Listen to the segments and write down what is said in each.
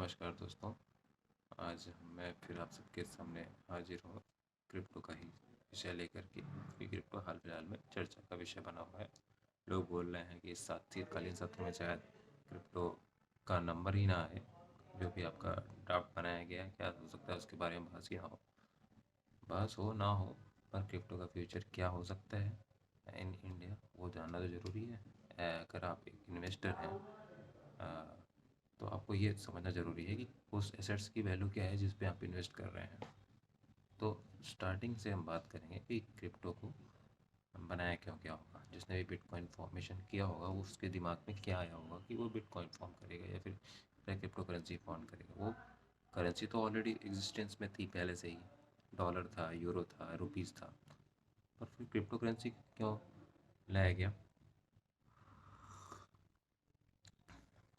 नमस्कार दोस्तों। आज मैं फिर आप सबके सामने हाजिर हूँ क्रिप्टो का ही विषय लेकर के, क्योंकि क्रिप्टो हाल फिलहाल में चर्चा का विषय बना हुआ है। लोग बोल रहे हैं कि इस शीतकालीन सत्र में शायद क्रिप्टो का नंबर ही ना आए। जो भी आपका ड्राफ्ट बनाया गया है, क्या हो सकता है उसके बारे में बहस ही ना हो। बहस हो ना हो, पर क्रिप्टो का फ्यूचर क्या हो सकता है इन इंडिया, वो जानना तो ज़रूरी है। अगर आप एक इन्वेस्टर हैं, तो आपको ये समझना ज़रूरी है कि उस एसेट्स की वैल्यू क्या है जिस पे आप इन्वेस्ट कर रहे हैं। तो स्टार्टिंग से हम बात करेंगे कि क्रिप्टो को बनाया क्यों क्या होगा। जिसने भी बिटकॉइन फॉर्मेशन किया होगा, वो उसके दिमाग में क्या आया होगा कि वो बिटकॉइन फॉर्म करेगा या फिर क्रिप्टो करेंसी फॉर्म करेगा। वो करेंसी तो ऑलरेडी एग्जिस्टेंस में थी पहले से ही। डॉलर था, यूरो था, रुपीज़ था, पर फिर क्रिप्टो करेंसी क्यों लाया गया।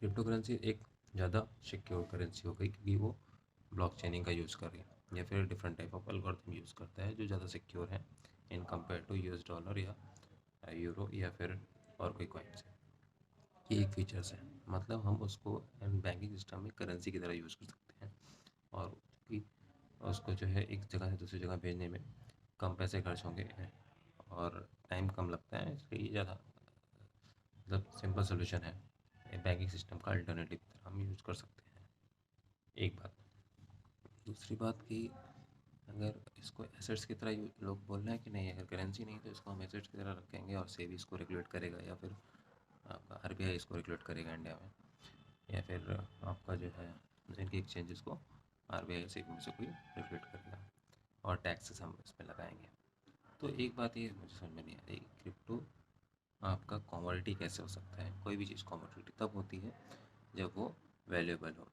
क्रिप्टो करेंसी एक ज़्यादा सिक्योर करेंसी हो गई, क्योंकि वो ब्लॉकचेनिंग का यूज़ कर रही है या फिर different type of algorithm use करता है जो ज़्यादा सिक्योर है in compare to US dollar या यूरो या फिर और कोई कॉइन से। ये एक फीचर्स है, मतलब हम उसको बैंकिंग सिस्टम में करेंसी की तरह यूज़ कर सकते हैं। और कि उसको जो है एक जगह से दूसरी जगह भेजने में कम पैसे खर्च होंगे और टाइम कम लगता है, इसलिए ये ज़्यादा मतलब सिंपल सोल्यूशन है। बैंकिंग सिस्टम का अल्टरनेटिव हम यूज़ कर सकते हैं। एक बात। दूसरी बात कि अगर इसको एसेट्स की तरह लोग बोल रहे हैं कि नहीं, अगर करेंसी नहीं तो इसको हम एसेट्स की तरह रखेंगे और सेबी इसको रेगुलेट करेगा या फिर आपका आरबीआई इसको रेगुलेट करेगा इंडिया में, या फिर आपका जो है इनकी एक्सचेंजेस को आरबीआई सेबी में से कोई रेगुलेट करेगा और टैक्सेस हम इसमें लगाएंगे। तो एक बात ये मुझे समझ में नहीं आ रही, क्रिप्टो आपका कमोडिटी कैसे हो सकता है। कोई भी चीज़ कमोडिटी तब होती है जब वो वैल्यूएबल हो।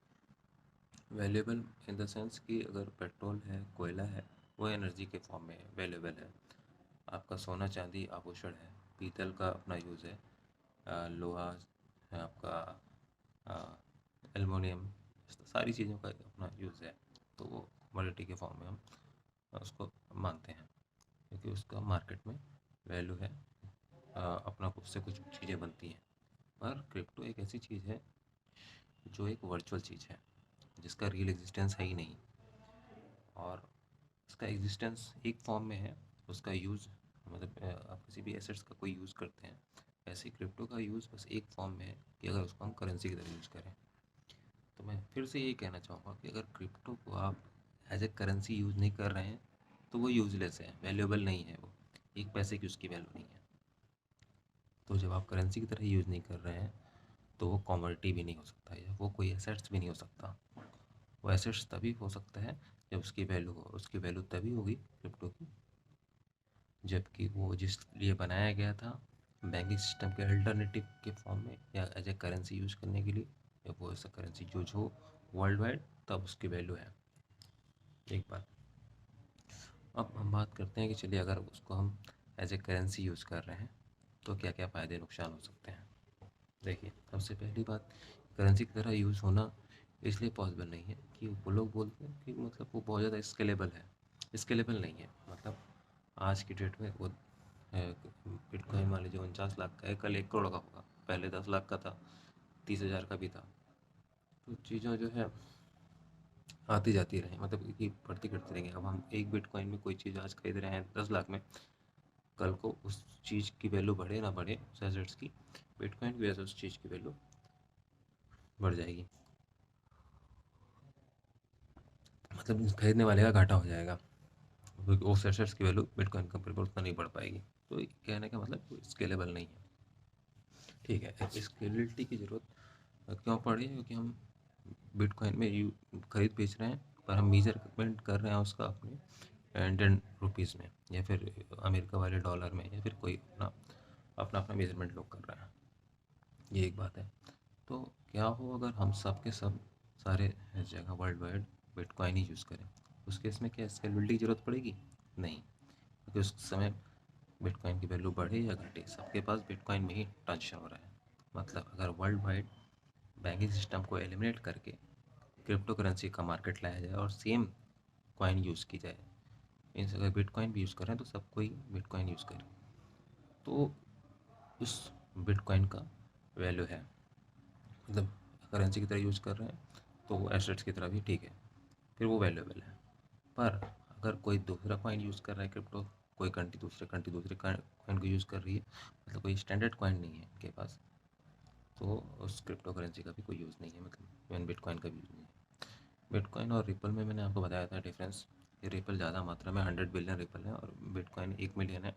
वैल्यूएबल इन द सेंस कि अगर पेट्रोल है, कोयला है, वो एनर्जी के फॉर्म में वैल्यूएबल है। आपका सोना चांदी आभूषण है, पीतल का अपना यूज़ है, लोहा है आपका, एल्युमिनियम, सारी चीज़ों का अपना यूज़ है। तो वो कमोडिटी के फॉर्म में हम उसको मानते हैं, क्योंकि उसका मार्केट में वैल्यू है। अपना उससे कुछ चीज़ें बनती हैं। पर क्रिप्टो एक ऐसी चीज़ है जो एक वर्चुअल चीज़ है, जिसका रियल एग्जिस्टेंस है ही नहीं। और उसका एग्जिस्टेंस एक फॉर्म में है, उसका यूज़ मतलब आप किसी भी एसेट्स का कोई यूज़ करते हैं, ऐसे क्रिप्टो का यूज़ बस एक फॉर्म में है कि अगर उसको हम करेंसी की तरह यूज़ करें। तो मैं फिर से यही कहना चाहूँगा कि अगर क्रिप्टो को आप एज ए करेंसी यूज़ नहीं कर रहे हैं तो वो यूज़लेस है, वैल्यूएबल नहीं है। वो एक पैसे की उसकी वैल्यू नहीं है। तो जब आप करेंसी की तरह यूज़ नहीं कर रहे हैं तो वो कमोडिटी भी नहीं हो सकता, या वो कोई एसेट्स भी नहीं हो सकता। वो एसेट्स तभी हो सकता है जब उसकी वैल्यू हो। उसकी वैल्यू तभी होगी क्रिप्टो की जबकि वो जिस लिए बनाया गया था, बैंकिंग सिस्टम के अल्टरनेटिव के फॉर्म में या एज ए करेंसी यूज़ करने के लिए, या वो ऐसा करेंसी यूज हो वर्ल्ड वाइड, तब उसकी वैल्यू है। एक बात। अब हम बात करते हैं कि चलिए अगर उसको हम एज ए करेंसी यूज़ कर रहे हैं तो क्या क्या फ़ायदे नुकसान हो सकते हैं। देखिए, सबसे पहली बात, करेंसी की तरह यूज़ होना इसलिए पॉसिबल नहीं है कि वो लोग बोलते हैं कि मतलब वो बहुत ज़्यादा स्केलेबल है। स्केलेबल नहीं है, मतलब आज की डेट में वो बिटकॉइन मान लीजिए 49 लाख का है, कल 1 करोड़ का होगा, पहले 10 लाख का था, 30 हज़ार का भी था। तो चीज़ें जो है आती जाती रहें, मतलब कि बढ़ती घटती रहेंगी। अब हम एक बिटकॉइन में कोई चीज़ आज खरीद रहे हैं 10 लाख में, कल को उस चीज़ की वैल्यू बढ़े ना बढ़े, उस एसेट्स की, बिटकॉइन की वजह से उस चीज़ की वैल्यू बढ़ जाएगी। मतलब खरीदने वाले का घाटा हो जाएगा, क्योंकि उस एसेट्स की वैल्यू बिटकॉइन कंपेयर पर उतना नहीं बढ़ पाएगी। तो कहने का मतलब स्केलेबल नहीं है। ठीक है, स्केलेबिलिटी की ज़रूरत क्यों पड़ी है, क्योंकि हम बिटकॉइन में यू खरीद बेच रहे हैं, पर हम मेजरमेंट कर रहे हैं उसका अपने इंडियन रुपीज़ में या फिर अमेरिका वाले डॉलर में, या फिर कोई अपना अपना अपना मेजरमेंट लोग कर रहे हैं। ये एक बात है। तो क्या हो अगर हम सब के सब सारे जगह वर्ल्ड वाइड बिटकॉइन ही यूज़ करें, उस केस में क्या स्केलेबिलिटी की ज़रूरत पड़ेगी? नहीं, क्योंकि उस समय बिटकॉइन की वैल्यू बढ़े या घटे, सबके पास बिटकॉइन में ही ट्रांजेक्शन हो रहा है। मतलब अगर वर्ल्ड वाइड बैंकिंग सिस्टम को एलिमिनेट करके क्रिप्टो करेंसी का मार्केट लाया जाए और सेम कॉइन यूज़ की जाए, मीन्स अगर बिटकॉइन भी यूज़ कर रहे हैं तो सब कोई बिटकॉइन यूज़ करें, तो उस बिटकॉइन का वैल्यू है, मतलब करेंसी की तरह यूज़ कर रहे हैं तो वो एसेट्स की तरह भी ठीक है, फिर वो वैल्यूएबल है। पर अगर कोई दूसरा कॉइन यूज़ कर रहा है क्रिप्टो, कोई कंट्री दूसरे कॉइन को यूज़ कर रही है, मतलब कोई स्टैंडर्ड कॉइन नहीं है इनके पास, तो उस क्रिप्टो करेंसी का भी कोई यूज़ नहीं है, मतलब इवन बिटकॉइन का भी यूज़ नहीं है। बिटकॉइन और रिपल में मैंने आपको बताया था डिफरेंस। ये रिपल ज़्यादा मात्रा में 100 बिलियन रिपल है और बिटकॉइन 1 मिलियन है।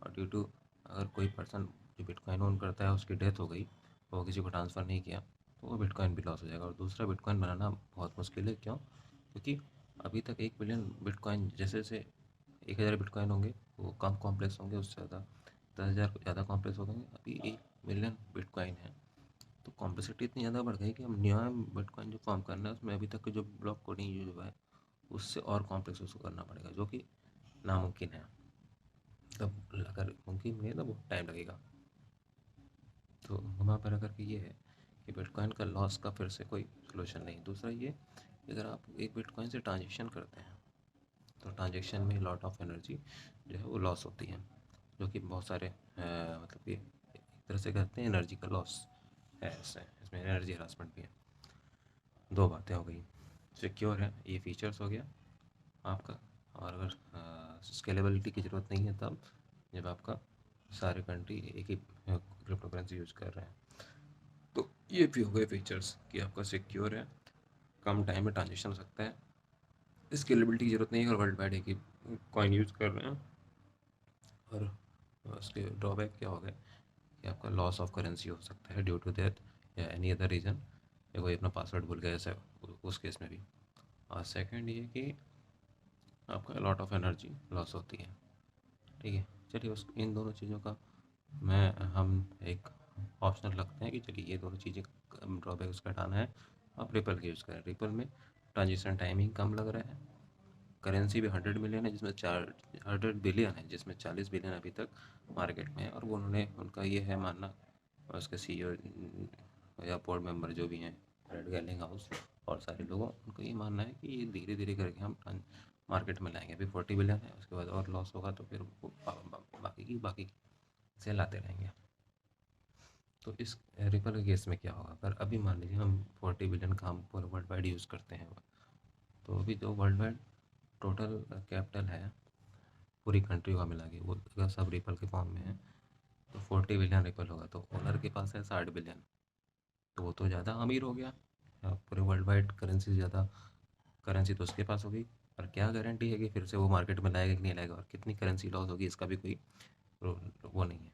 और ड्यू टू अगर कोई पर्सन जो बिटकॉइन ओन करता है उसकी डेथ हो गई, वो किसी को ट्रांसफ़र नहीं किया, तो वो बिटकॉइन भी लॉस हो जाएगा और दूसरा बिटकॉइन बनाना बहुत मुश्किल है। क्यों? क्योंकि अभी तक 1 बिलियन बिटकॉइन, जैसे जैसे 1000 बिटकॉइन होंगे वो कम कॉम्प्लेक्स होंगे, उससे ज़्यादा 10,000 ज़्यादा कॉम्प्लेक्स हो गए। अभी 1 मिलियन बिटकॉइन है, तो कॉम्प्लेक्सिटी इतनी ज़्यादा बढ़ गई कि हम नया बिटकॉइन जो फॉर्म करना है उसमें अभी तक के जो ब्लॉक कोडिंग यूज हुआ है उससे और कॉम्प्लेक्स उसको करना पड़ेगा, जो कि नामुमकिन है। तब अगर मुमकिन नहीं है तो बहुत टाइम लगेगा। तो वहाँ पर अगर कि ये है कि बिटकॉइन का लॉस का फिर से कोई सोल्यूशन नहीं। दूसरा ये कि अगर आप एक बिटकॉइन से ट्रांजेक्शन करते हैं तो ट्रांजेक्शन में लॉट ऑफ एनर्जी जो है वो लॉस होती है, जो कि बहुत सारे मतलब कि एक तरह से कहते हैं एनर्जी का लॉस है। इसमें एनर्जी हरासमेंट भी है। दो बातें हो गई, सिक्योर है ये फीचर्स हो गया आपका, और अगर स्केलेबिलिटी की ज़रूरत नहीं है तब जब आपका सारे कंट्री एक ही क्रिप्टो करेंसी यूज़ कर रहे हैं। तो ये भी हो गए फीचर्स कि आपका सिक्योर है, कम टाइम में ट्रांजेक्शन हो सकता है, स्केलेबिलिटी की ज़रूरत नहीं है और वर्ल्ड वाइड एक ही कॉइन यूज़ कर रहे हैं। और उसके ड्रॉबैक क्या हो गए कि आपका लॉस ऑफ करेंसी हो सकता है ड्यू टू डेथ या एनी अदर रीज़न, या कोई अपना पासवर्ड भूल गया ऐसा, उस केस में भी। और सेकंड ये कि आपका लॉट ऑफ एनर्जी लॉस होती है। ठीक है, चलिए उस इन दोनों चीज़ों का हम एक ऑप्शनल रखते हैं कि चलिए ये दोनों चीज़ें ड्रॉबैक उसका हटाना है, आप रिपल का यूज़ करें। रिपल में ट्रांजेक्शन टाइमिंग कम लग रहा है, करेंसी भी 100 मिलियन है जिसमें 100 बिलियन है, जिसमें 40 बिलियन अभी तक मार्केट में है। और वो उन्होंने उनका ये है मानना, उसके CEO या बोर्ड मेंबर जो भी हैं, रेड गैलिंग हाउस और सारे लोगों, उनका ये मानना है कि ये धीरे धीरे करके हम मार्केट में लाएंगे। अभी 40 बिलियन है, उसके बाद और लॉस होगा तो फिर वो बाकी से लाते रहेंगे। तो इस रिपल के केस में क्या होगा, अगर अभी मान लीजिए हम 40 बिलियन का हम पूरा वर्ल्ड वाइड यूज़ करते हैं, तो अभी जो वर्ल्ड वाइड टोटल कैपिटल है पूरी कंट्री का मिला के, वो अगर सब रिपल के फॉर्म में है तो 40 बिलियन रिपल होगा। तो ओनर के पास है 60 बिलियन, तो वो तो ज़्यादा अमीर हो गया। पूरे वर्ल्ड वाइड करेंसी से ज़्यादा करेंसी तो उसके पास होगी। और क्या गारंटी है कि फिर से वो मार्केट में लाएगा कि नहीं लाएगा, और कितनी करेंसी लॉस होगी इसका भी कोई वो नहीं है।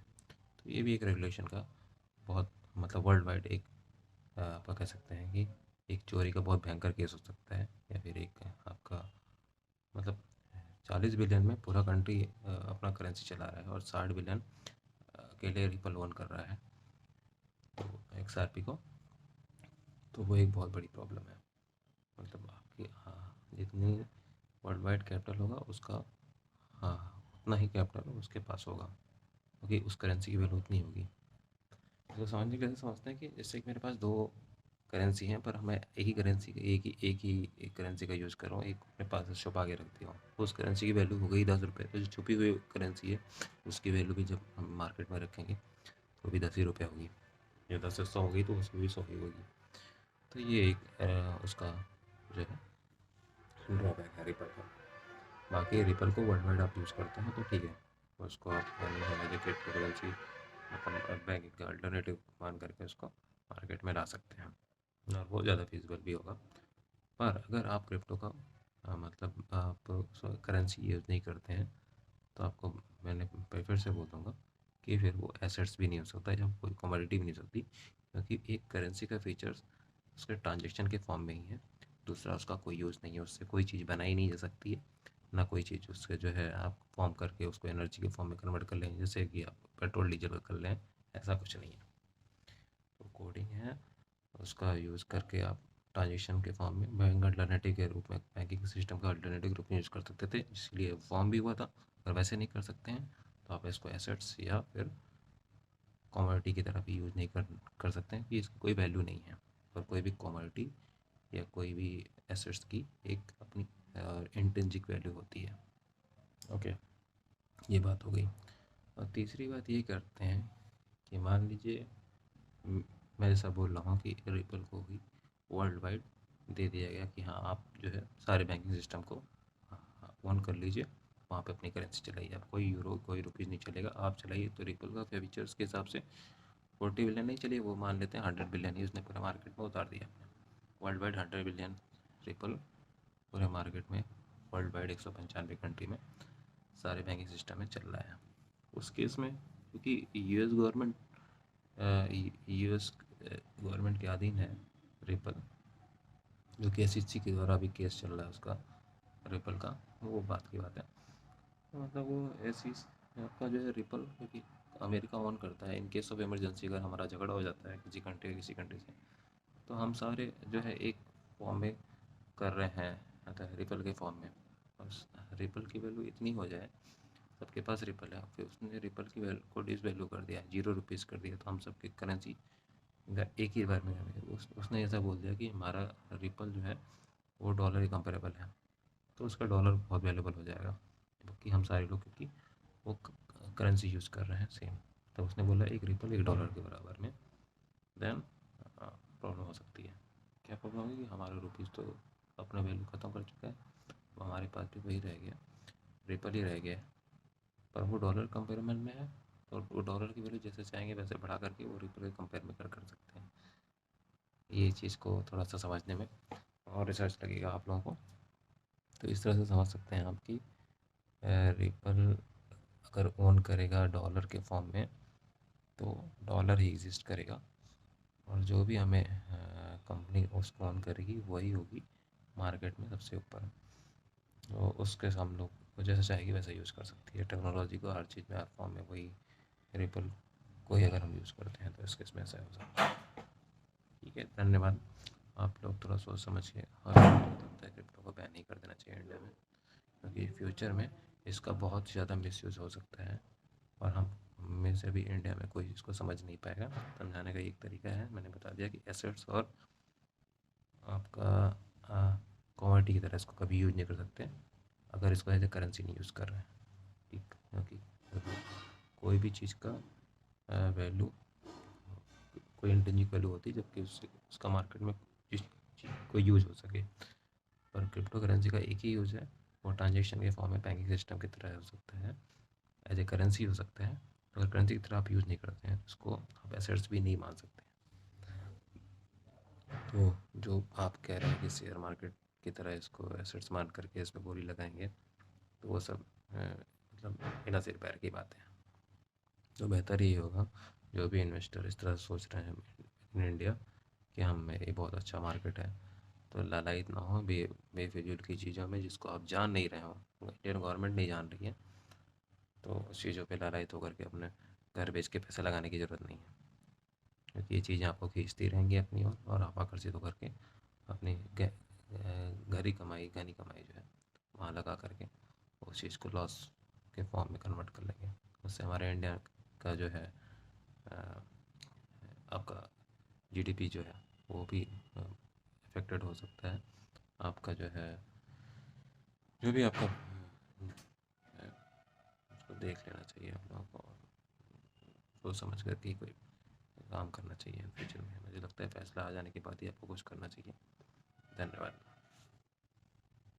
तो ये भी एक रेगुलेशन का बहुत, मतलब वर्ल्ड वाइड एक आप कह सकते हैं कि एक चोरी का बहुत भयंकर केस हो सकता है, या फिर एक आपका मतलब 40 बिलियन में पूरा कंट्री अपना करेंसी चला रहा है और 60 बिलियन के लिए रिपल ओन कर रहा है तो XRP को, तो वो एक बहुत बड़ी प्रॉब्लम है। मतलब आपकी जितनी वर्ल्ड वाइड कैपिटल होगा उसका उतना ही कैपिटल उसके पास होगा, क्योंकि उस करेंसी की वैल्यू उतनी होगी। तो समझने के लिए समझते हैं कि जैसे कि मेरे पास दो करेंसी हैं, पर मैं एक ही करेंसी का एक करेंसी का यूज़ कर रहा हूँ, एक अपने पास छुपा के रख दिया हूँ। उस करेंसी की वैल्यू हो गई 10 रुपये, तो जो छुपी हुई करेंसी है उसकी वैल्यू भी जब हम मार्केट में रखेंगे तो भी 10 ही रुपये होगी। या 10 से 100 होगी तो उसकी भी 100 ही होगी। तो ये एक उसका जो है ड्रॉबैक है रिपल का। बाकी रिपल को वर्ल्ड वाइड आप यूज़ करते हैं तो ठीक है, उसको आप क्रिप्टो करेंसी मतलब बैंक का अल्टरनेटिव मान करके उसको मार्केट में ला सकते हैं, और वो ज़्यादा फिजिबल भी होगा। पर अगर आप क्रिप्टो का मतलब आप करेंसी यूज़ नहीं करते हैं तो आपको, मैंने फिर से बोल दूँगा कि फिर वो एसेट्स भी नहीं हो सकता या कोई कमोडिटी भी नहीं हो सकती, क्योंकि एक करेंसी का फीचर्स उसके ट्रांजेक्शन के फॉर्म में ही है। दूसरा उसका कोई यूज़ नहीं है, उससे कोई चीज़ बनाई नहीं जा सकती है, ना कोई चीज़ उसके जो है आप फॉर्म करके उसको एनर्जी के फॉर्म में कन्वर्ट कर लें, जैसे कि आप पेट्रोल डीजल कर लें, ऐसा कुछ नहीं है। तो कोडिंग है, उसका यूज़ करके आप ट्रांजेक्शन के फॉर्म में बैंक अल्टरनेटिव के रूप में, बैंकिंग सिस्टम का अल्टरनेटिव के रूप में यूज़ कर सकते थे, इसलिए फॉर्म भी हुआ था। अगर वैसे नहीं कर सकते हैं तो आप इसको एसेट्स या फिर कमोडिटी की तरह भी यूज़ नहीं कर सकते हैं, कि इसकी कोई वैल्यू नहीं है। और कोई भी कमोडिटी या कोई भी एसेट्स की एक अपनी इंट्रिंसिक वैल्यू होती है। ओके, ये बात हो गई। और तीसरी बात ये करते हैं कि मान लीजिए मैं जैसा बोल रहा हूँ कि रिपल को भी वर्ल्ड वाइड दे दिया गया कि हाँ आप जो है सारे बैंकिंग सिस्टम को ऑन कर लीजिए, वहाँ पे अपनी करेंसी चलाइए, आप कोई यूरो कोई रुपीज़ नहीं चलेगा, आप चलाइए। तो रिपल का फ्यूचर्स के हिसाब से 40 बिलियन नहीं चलिए, वो मान लेते हैं 100 बिलियन ही उसने पूरे मार्केट में उतार दिया। वर्ल्ड वाइड 100 बिलियन रिपल पूरे मार्केट में, वर्ल्ड वाइड 195 कंट्री में सारे बैंकिंग सिस्टम में चल रहा है। उस केस में क्योंकि यूएस गवर्नमेंट यूएस गवर्नमेंट के अधीन है रिपल, जो कि एसईसी के द्वारा अभी केस चल रहा है उसका, रिपल का, वो बात की बात है। तो मतलब वो एसईसी का जो है रिपल, क्योंकि अमेरिका ऑन करता है इन केस ऑफ इमरजेंसी, अगर हमारा झगड़ा हो जाता है किसी कंट्री किसी कंट्री से, तो हम सारे जो है एक फॉर्म में कर रहे हैं, मतलब रिपल के फॉर्म में। और रिपल की वैल्यू इतनी हो जाए, सबके पास रिपल है, फिर उसने रिपल की वैल्यू को डिस वैल्यू कर दिया, 0 रुपीज़ कर दिया, तो हम सबकी करेंसी एक ही बार में उसने ऐसा बोल दिया कि हमारा रिपल जो है वो डॉलर ही कंपेरेबल है, तो उसका डॉलर बहुत वैल्यूबल हो जाएगा, क्योंकि हम सारे लोग क्योंकि वो करेंसी यूज़ कर रहे हैं सेम। तो उसने बोला एक रिपल $1 के बराबर में, देन प्रॉब्लम हो सकती है। क्या प्रॉब्लम होगी कि हमारा रुपीज़ तो अपना वैल्यू ख़त्म कर चुका है, तो हमारे पास भी वही रह गया, रिपल ही रह गया, पर वो डॉलर कंपेरेबल में है, तो वो डॉलर की वैल्यू जैसे चाहेंगे वैसे बढ़ा करके वो रिपल के कंपेयर में कर सकते हैं। ये चीज़ को थोड़ा सा समझने में और रिसर्च लगेगा आप लोगों को, तो इस तरह से समझ सकते हैं आप कि रिपल अगर ओन करेगा डॉलर के फॉर्म में, तो डॉलर ही एग्जिस्ट करेगा, और जो भी हमें कंपनी उसको ऑन करेगी वही होगी मार्केट में सबसे ऊपर। तो उसके हम लोग को जैसा चाहेगी वैसा यूज़ कर सकती है टेक्नोलॉजी को, हर चीज़ में हर फॉर्म में वही रिपल को ही अगर हम यूज़ करते हैं, तो इसके इसमें ऐसा हो सकता है। ठीक है, धन्यवाद। आप लोग थोड़ा सोच समझ के, और लगता है क्रिप्टो को बैन नहीं कर देना चाहिए इंडिया में, क्योंकि फ्यूचर में इसका बहुत ज़्यादा मिसयूज़ हो सकता है, और हम में से भी इंडिया में कोई इसको समझ नहीं पाएगा। समझाने का एक तरीका है, मैंने बता दिया कि एसेट्स और आपका कमोडिटी की तरह इसको कभी यूज़ नहीं कर सकते अगर इसको एज ए करेंसी नहीं यूज़ कर रहे हैं। ठीक, क्योंकि कोई भी चीज़ का वैल्यू कोई इंटेंजिबल वैल्यू होती है, जबकि उसका मार्केट में जिस चीज़ को यूज़ हो सके। पर क्रिप्टो करेंसी का एक ही यूज़ है, वो ट्रांजेक्शन के फॉर्म में बैंकिंग सिस्टम की तरह हो सकता है, एज ए करेंसी हो सकता है। अगर करेंसी की तरह आप यूज़ नहीं करते हैं, तो उसको आप एसेट्स भी नहीं मान सकते। तो जो आप कह रहे हैं कि शेयर मार्केट की तरह इसको एसेट्स मान करके इसमें बोली लगाएंगे, तो वो सब मतलब बिना सिर पैर की बात है। तो बेहतर यही होगा, जो भी इन्वेस्टर इस तरह सोच रहे हैं इन इंडिया कि हम में ये बहुत अच्छा मार्केट है, तो लालायित ना हो बेफिजूल की चीज़ों में जिसको आप जान नहीं रहे हो, इंडियन गवर्नमेंट नहीं जान रही है, तो उस चीज़ों पे लालायित होकर के अपने घर बेच के पैसे लगाने की ज़रूरत नहीं है, क्योंकि ये चीज़ें आपको खींचती रहेंगी अपनी ओर, और आप आकर्षित होकर के अपनी घरी कमाई घनी कमाई जो है वहाँ लगा करके उस चीज़ को लॉस के फॉर्म में कन्वर्ट कर लेंगे। उससे हमारे इंडिया का जो है आपका जीडीपी जो है वो भी अफेक्टेड हो सकता है। आपका जो है जो भी आपका उसको देख लेना चाहिए आप लोगों को, सोच समझ कर के कोई काम करना चाहिए फ्यूचर में। मुझे लगता है फैसला आ जाने के बाद ही आपको कुछ करना चाहिए। धन्यवाद।